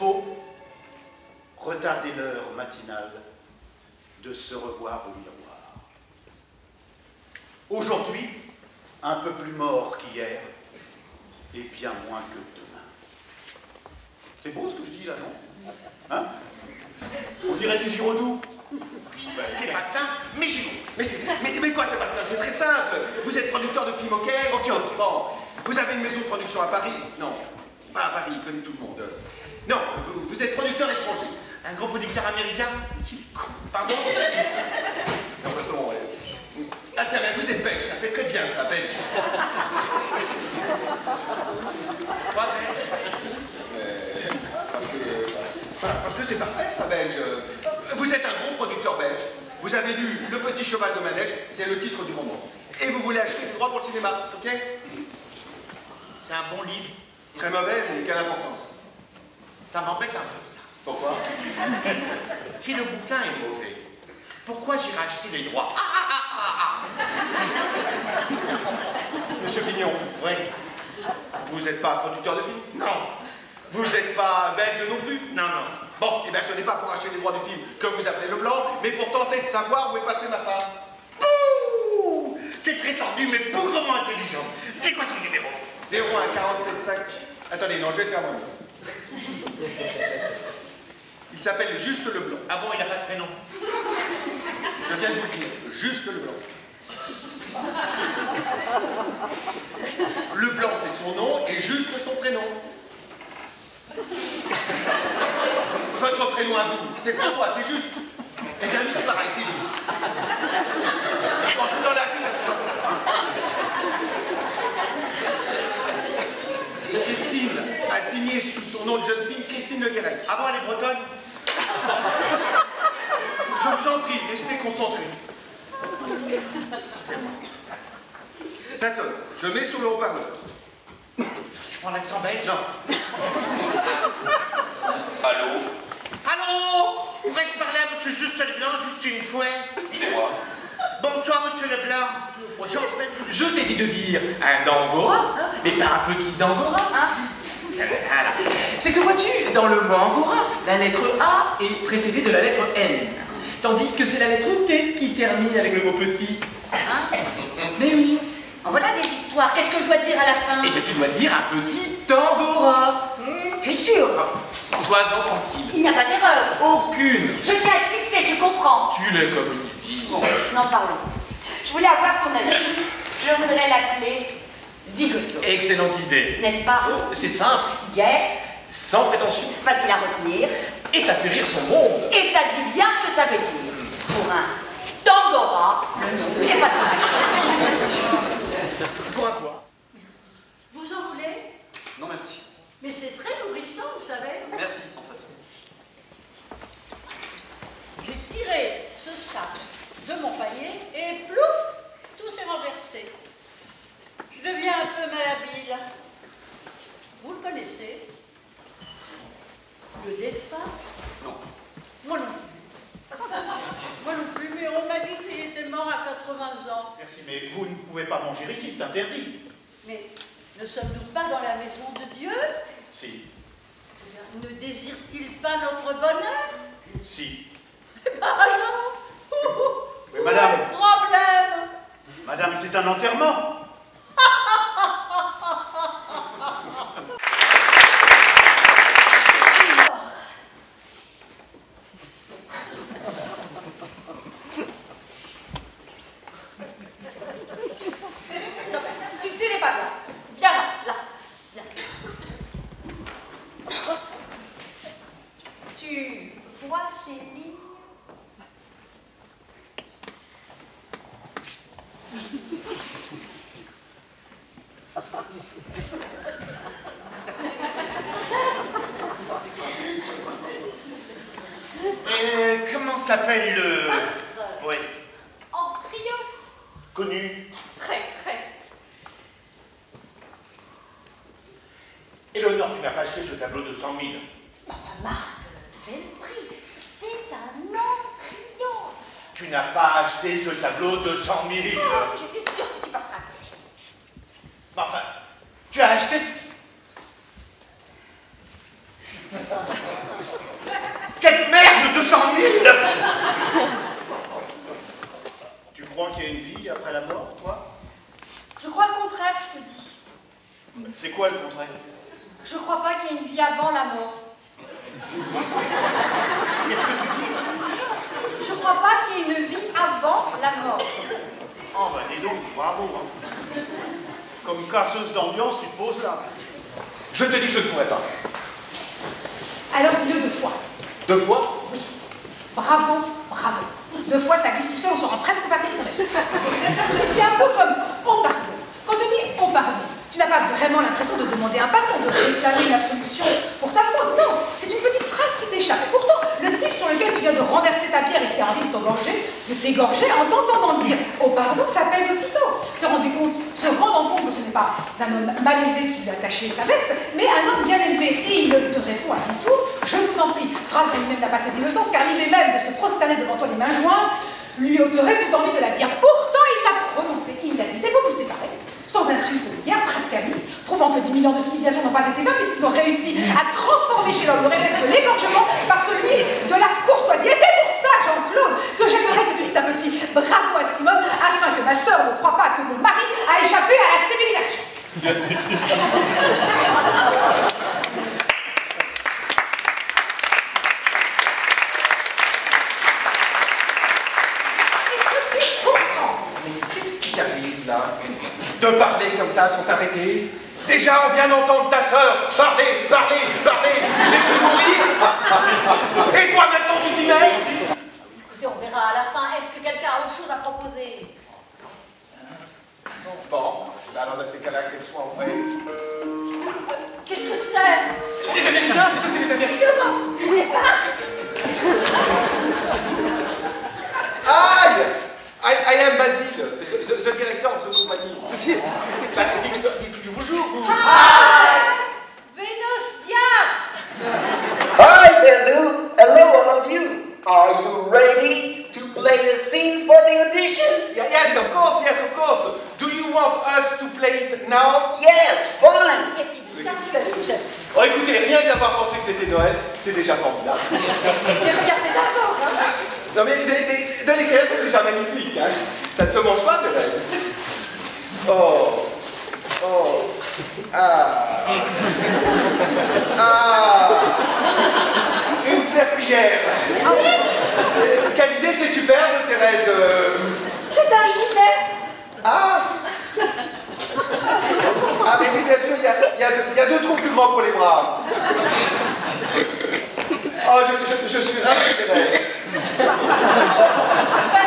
faut retarder l'heure matinale de se revoir au miroir. Aujourd'hui, un peu plus mort qu'hier, et bien moins que demain. C'est beau ce que je dis là, non? Hein? On dirait du Giraudoux. Ben, c'est pas simple, mais mais quoi c'est pas simple? C'est très simple. Vous êtes producteur de films, ok? Ok. Bon, vous avez une maison de production à Paris? Non, pas à Paris, il connaît tout le monde. Non, vous êtes producteur étranger. Un gros producteur américain? Qu'il est con. Pardon? Non, pardon, attends, mais vous êtes belge, ça c'est très bien ça, belge. Pas belge? Parce que c'est parfait ça, belge. Vous êtes un gros producteur belge. Vous avez lu Le Petit Cheval de Manège, c'est le titre du roman. Et vous voulez acheter des droits pour le cinéma, ok? C'est un bon livre. Très mauvais, mais quelle importance? Ça m'embête un peu, ça. Pourquoi? Si le bouquin est mauvais, pourquoi j'irai acheter les droits? Monsieur Pignon. Oui. Vous n'êtes pas producteur de film? Non. Vous n'êtes pas belge non plus? Non, non. Bon, eh bien ce n'est pas pour acheter les droits du film que vous appelez le blanc, mais pour tenter de savoir où est passée ma femme. Bouh! C'est très tordu, mais bougrement intelligent. C'est quoi son numéro? 01 47 5. Attendez, non, je vais le faire moi-même. Il s'appelle Juste Leblanc. Ah bon, il n'a pas de prénom? Je viens de vous le dire, Juste Leblanc. Leblanc, c'est son nom et Juste son prénom. Votre prénom à vous, c'est François, c'est juste. Et bien lui, c'est pareil, c'est juste. Bon, tout dans la film, comme ça. Christine a signé sous son nom de jeune fille Christine Le Guérec. Ah bon, elle est bretonne? Je vous en prie, restez concentrés. Ça sonne. Je mets sur le haut-parleur. Je prends l'accent belge. Non. Allô? Allô? Pourrais-je parler à monsieur Juste Leblanc juste une fois? C'est moi. Bonsoir, monsieur Leblanc. Je t'ai dit de dire un Angora, mais pas un petit d'Angora, hein? Voilà. C'est que vois-tu, dans le mot Angora, la lettre A est précédée de la lettre N, tandis que c'est la lettre T qui termine avec le mot petit. Hein? Mais oui. En voilà des histoires, qu'est-ce que je dois dire à la fin? Et que tu dois dire un petit Angora. Tu es sûr? Sois-en tranquille. Il n'y a pas d'erreur. Aucune. Je tiens à être fixé, tu comprends? Tu l'es comme une divise. Bon, n'en parlons. Je voulais avoir ton avis. Je voudrais l'appeler Zigoto. Excellente idée. N'est-ce pas? Oh, c'est simple, Gai, sans prétention. facile à retenir. Et ça fait rire son monde. Et ça dit bien ce que ça veut dire. Pour un Tangora, le nom n'est pas très Pour un quoi? Vous en voulez? Non, merci. Mais c'est très nourrissant, vous savez. Merci, sans façon. J'ai tiré ce sac de mon panier et plouf, tout s'est renversé. Je deviens un peu malhabile. Vous le connaissez? Le défunt? Non. Moi non plus. Moi non plus, mais on m'a dit qu'il était mort à 80 ans. Merci, mais vous ne pouvez pas manger ici, c'est interdit. Mais ne sommes-nous pas dans la maison de Dieu? Si. Ne désire-t-il pas notre bonheur? Si. Alors, Mais madame. où est le problème? Madame, c'est un enterrement. Tu n'es pas là. Viens là, là. Viens. Tu vois ces lignes? Et comment s'appelle le... Oui. Antrios. Connu. Très, très. Et l'honneur, tu n'as pas acheté ce tableau de 100 000? Marc, c'est le prix. C'est un Antrios. Tu n'as pas acheté ce tableau de 100 000? Oh, j'étais sûre que tu passeras à côté. Mais enfin, tu as acheté... après la mort, toi? Je crois le contraire, je te dis. C'est quoi le contraire? Je crois pas qu'il y ait une vie avant la mort. Qu'est-ce que tu dis? Je crois pas qu'il y ait une vie avant la mort. Oh bah dis donc, bravo. Hein. Comme casseuse d'ambiance, tu te poses là. Je te dis que je ne pourrais pas. Alors dis-le 2 fois. 2 fois? Oui. Bravo, bravo. 2 fois, ça glisse tout seul, on se rend presque pas compte. C'est un peu comme oh pardon. Quand tu dis oh pardon, tu n'as pas vraiment l'impression de demander un pardon, de réclamer une absolution pour ta faute. Non, c'est une petite phrase qui t'échappe. Et pourtant, le type sur lequel tu viens de renverser ta pierre et qui a envie de t'égorger, en t'entendant dire oh pardon, ça pèse aussitôt. Se rendant compte que ce n'est pas un homme mal élevé qui lui a taché sa veste, mais un homme bien élevé. Et il te répond à son tour, je vous en prie, phrase dont lui-même n'a pas saisi le sens, car l'idée même de se prosterner devant toi les mains jointes lui ôterait toute envie de la dire. Pourtant, il l'a prononcée, il l'a dit, et vous vous séparez, sans insulte de guerre, presque amis, prouvant que 10 000 ans de civilisation n'ont pas été vains, puisqu'ils ont réussi à transformer chez l'homme le réflexe de l'égorgement par celui de la courtoisie. Et c'est pour ça, Jean-Claude, que j'aimerais que tu dises un petit bravo à Simone, afin que ma sœur ne croie pas que mon mari a échappé à la civilisation. De parler comme ça sans t'arrêter. Déjà, on vient d'entendre ta sœur parler. J'ai dû mourir. Et toi, maintenant, tu t'y mets? Écoutez, on verra à la fin. Est-ce que quelqu'un a autre chose à proposer? Bon, alors dans ces cas-là, quel choix on fait? Qu'est-ce que c'est? Les Américains, mais ça c'est les Américains, ça. Aïe! I am Basile, the director of the company. Dites-lui bonjour, vous. Buenos dias! Hi, Basil. Hello, all of you. Are you ready to play a scene for the audition? Yes, of course. Do you want us to play it now? Yes, fine. Qu'est-ce qu'il dit? Vous avez bougé. Oh, écoutez, rien que d'avoir pensé que c'était Noël, c'est déjà formidable. Mais regardez d'abord, hein. Non mais de l'extérieur, c'est déjà magnifique, hein. Ça ne se mange pas, Thérèse. Oh. Une serpillière. Quelle idée, c'est superbe, Thérèse. C'est un gilet. Mais oui, bien sûr, il y a 2 trous plus grands pour les bras. Oh, je suis ravi, Thérèse.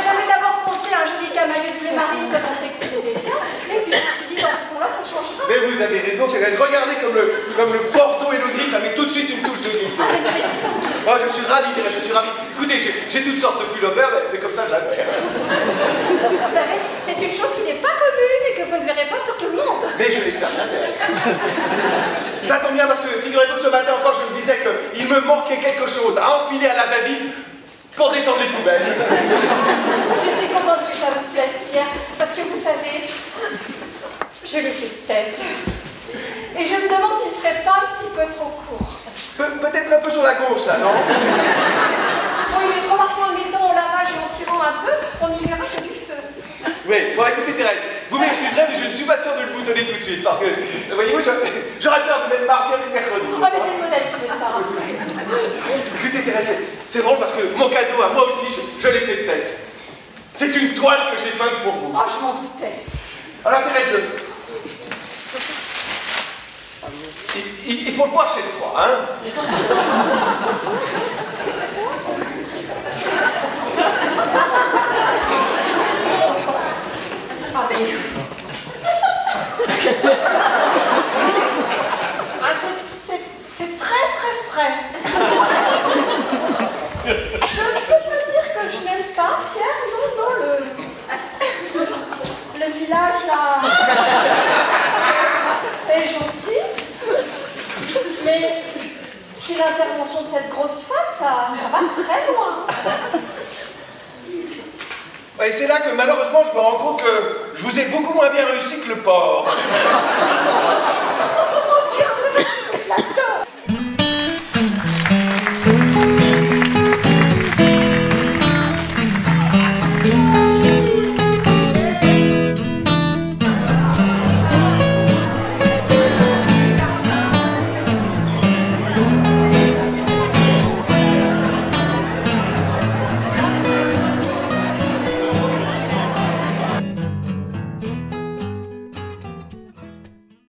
J'avais d'abord pensé à un joli camailleux de bleu marine comme on sait que c'était bien, et puis je me suis dit dans ce moment-là ça changera. Mais vous avez raison, Thérèse. Regardez comme le Porto Élodie, ça met tout de suite une touche de nuit. Oh, je suis ravi, Thérèse, je suis ravi. Écoutez, j'ai toutes sortes de pullovers, mais comme ça, j'adore. Vous savez, c'est une chose qui n'est pas commune et que vous ne verrez pas sur tout le monde. Mais je l'espère bien, Thérèse. Ça tombe bien parce que, figurez-vous, ce matin encore, je me disais qu'il me manquait quelque chose à enfiler à la va-vite pour descendre les poubelles. Je suis contente que ça vous plaise, Pierre, parce que vous savez, je le fais de tête. Et je me demande s'il ne serait pas un petit peu trop court. Peut-être un peu sur la gauche, là, non? Oui, mais remarquons en mettant au lavage et en tirant un peu, on y verra que du feu. Oui, bon, écoutez, Thérèse, vous m'excuserez, mais je ne suis pas sûr de le boutonner tout de suite, parce que, voyez-vous, j'aurais peur de mettre mardi avec mercredi. Ah, mais c'est le modèle qui veut ça. Écoutez, Thérèse, c'est drôle parce que mon cadeau, à moi aussi, je l'ai fait de tête. C'est une toile que j'ai peinte pour vous. Oh, je m'en doutais. Alors, Thérèse, il faut le voir chez soi, hein? Ah, mais... c'est très très frais. Je peux te dire que je n'aime pas, Pierre, non, le village là est gentil, mais si l'intervention de cette grosse femme, ça va très loin. Et c'est là que malheureusement je me rends compte que je vous ai beaucoup moins bien réussi que le porc.